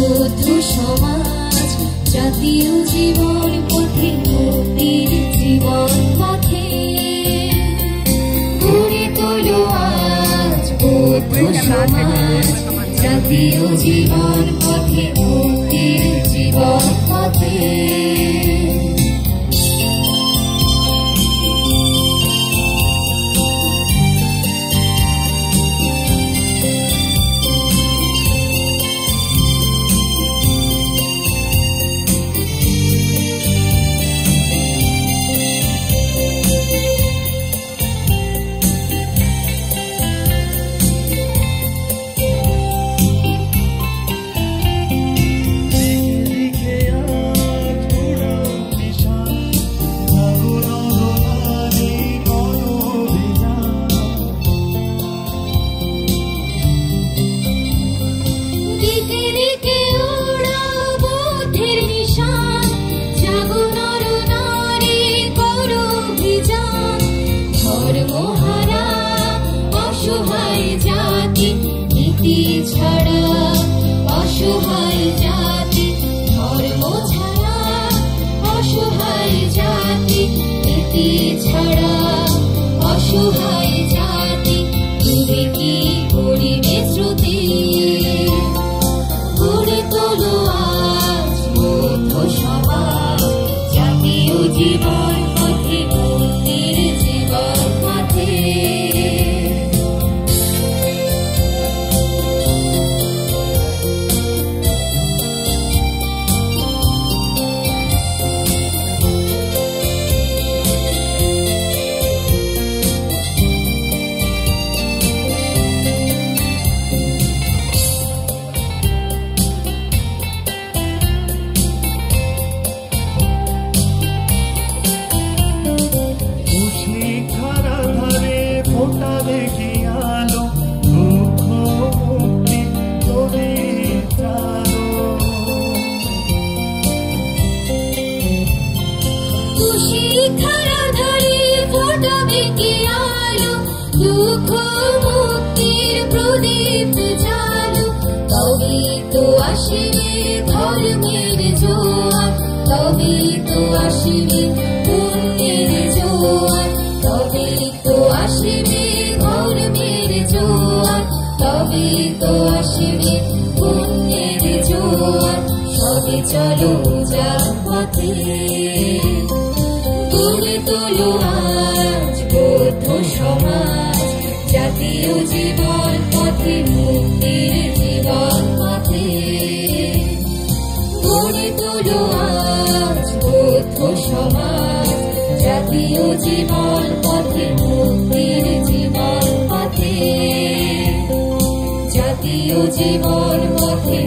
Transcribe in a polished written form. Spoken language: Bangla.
বৌদ্ধ সমাজ জাতীয় জীবন পথে মুক্তির জীবন পথে গড়ে তোলো আজ বৌদ্ধ সমাজ জাতীয় জীবন পথে মুক্তির জীবন পথে চলো যার পথে গড়ে তোলো আজ বৌদ্ধ সমাজ জাতীয় জীবন পথে মুক্তির জীবন পথে গড়ে তোলো আজ বৌদ্ধ সমাজ জাতীয় জীবন পথে মুক্তির জীবন পথে জাতীয় জীবন পথে